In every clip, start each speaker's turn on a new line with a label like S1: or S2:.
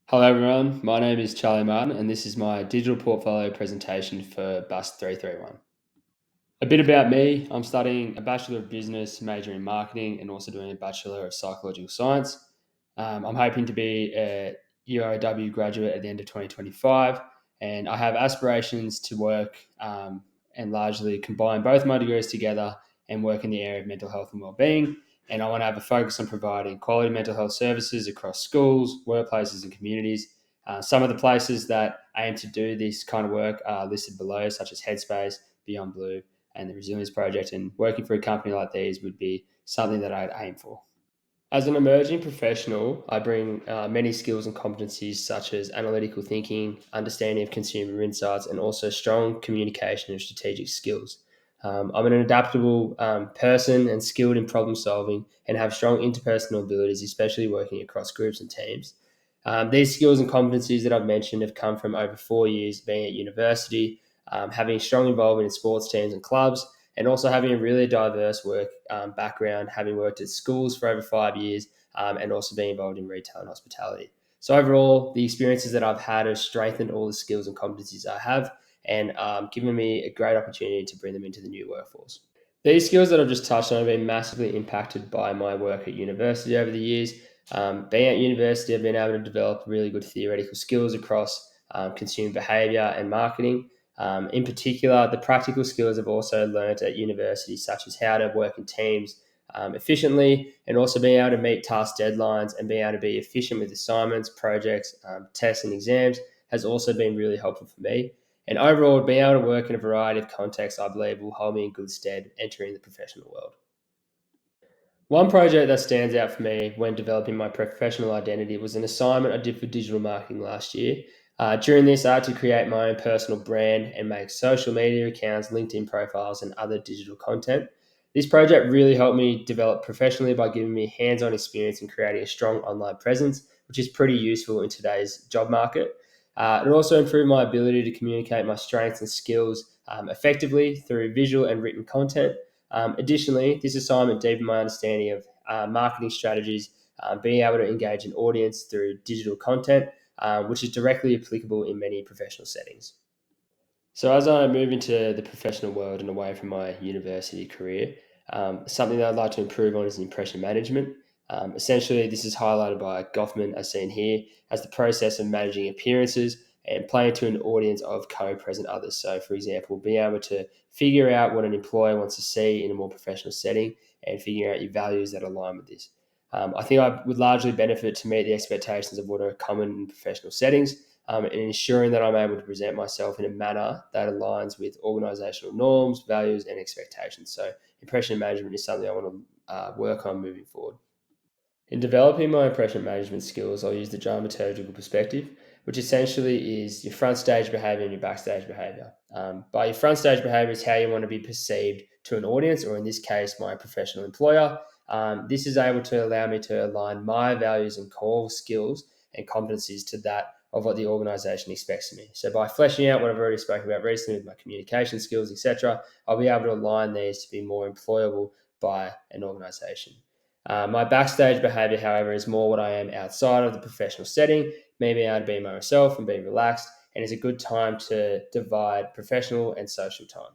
S1: Hello everyone, my name is Charlie Martin and this is my digital portfolio presentation for BUS 331. A bit about me, I'm studying a Bachelor of Business, major in marketing and also doing a Bachelor of Psychological Science. I'm hoping to be a UOW graduate at the end of 2025 and I have aspirations to work and largely combine both my degrees together and work in the area of mental health and wellbeing. And I want to have a focus on providing quality mental health services across schools, workplaces, and communities. Some of the places that aim to do this kind of work are listed below, such as Headspace, Beyond Blue, and the Resilience Project. And working for a company like these would be something that I'd aim for. As an emerging professional, I bring many skills and competencies such as analytical thinking, understanding of consumer insights, and also strong communication and strategic skills. I'm an adaptable person and skilled in problem solving and have strong interpersonal abilities, especially working across groups and teams. These skills and competencies that I've mentioned have come from over 4 years being at university, having strong involvement in sports teams and clubs, and also having a really diverse work background, having worked at schools for over 5 years, and also being involved in retail and hospitality. So overall, the experiences that I've had have strengthened all the skills and competencies I have, and given me a great opportunity to bring them into the new workforce. These skills that I've just touched on have been massively impacted by my work at university over the years. Being at university, I've been able to develop really good theoretical skills across consumer behaviour and marketing. In particular, the practical skills I've also learned at university, such as how to work in teams efficiently and also being able to meet task deadlines and being able to be efficient with assignments, projects, tests, and exams, has also been really helpful for me. And overall, being able to work in a variety of contexts, I believe, will hold me in good stead entering the professional world. One project that stands out for me when developing my professional identity was an assignment I did for digital marketing last year. During this, I had to create my own personal brand and make social media accounts, LinkedIn profiles, and other digital content. This project really helped me develop professionally by giving me hands on experience in creating a strong online presence, which is pretty useful in today's job market. It also improved my ability to communicate my strengths and skills effectively through visual and written content. Additionally, this assignment deepened my understanding of marketing strategies, being able to engage an audience through digital content, which is directly applicable in many professional settings. So, as I move into the professional world and away from my university career, something that I'd like to improve on is impression management. Essentially, this is highlighted by Goffman, as seen here, as the process of managing appearances and playing to an audience of co present others. So, for example, being able to figure out what an employer wants to see in a more professional setting and figuring out your values that align with this. I think I would largely benefit to meet the expectations of what are common in professional settings and ensuring that I'm able to present myself in a manner that aligns with organisational norms, values, and expectations. So, impression management is something I want to work on moving forward. In developing my impression management skills, I'll use the dramaturgical perspective, which essentially is your front stage behavior and your backstage behavior. By your front stage behavior is how you want to be perceived to an audience, or in this case, my professional employer. This is able to allow me to align my values and core skills and competencies to that of what the organization expects of me. So by fleshing out what I've already spoken about recently with my communication skills, etc., I'll be able to align these to be more employable by an organization. My backstage behavior, however, is more what I am outside of the professional setting, me being able to be myself and be relaxed, and is a good time to divide professional and social time.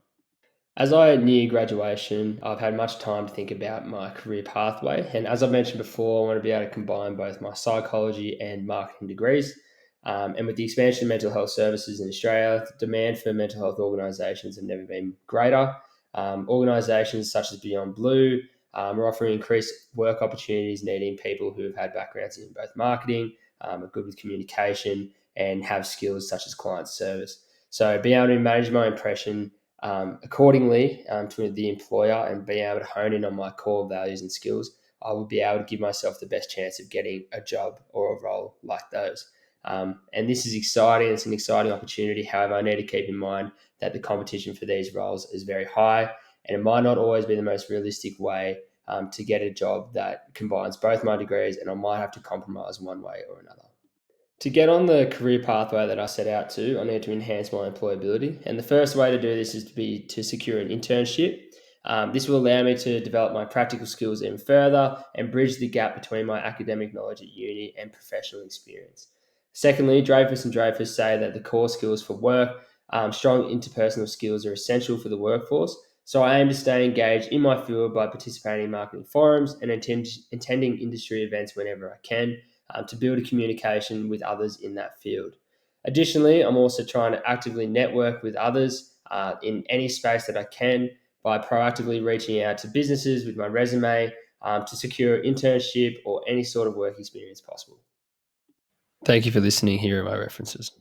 S1: As I near graduation, I've had much time to think about my career pathway. And as I've mentioned before, I want to be able to combine both my psychology and marketing degrees. And with the expansion of mental health services in Australia, the demand for mental health organisations have never been greater. Organisations such as Beyond Blue are offering increased work opportunities, needing people who have had backgrounds in both marketing, are good with communication, and have skills such as client service. So being able to manage my impression accordingly to the employer and being able to hone in on my core values and skills, I will be able to give myself the best chance of getting a job or a role like those. And this is exciting. It's an exciting opportunity. However, I need to keep in mind that the competition for these roles is very high, and it might not always be the most realistic way to get a job that combines both my degrees, and I might have to compromise one way or another. To get on the career pathway that I set out to, I need to enhance my employability. And the first way to do this is to secure an internship. This will allow me to develop my practical skills even further and bridge the gap between my academic knowledge at uni and professional experience. Secondly, Dreyfus and Dreyfus say that the core skills for work, strong interpersonal skills are essential for the workforce. So I aim to stay engaged in my field by participating in marketing forums and attending industry events whenever I can to build a communication with others in that field. Additionally, I'm also trying to actively network with others in any space that I can by proactively reaching out to businesses with my resume to secure internship or any sort of work experience possible. Thank you for listening. Here are my references.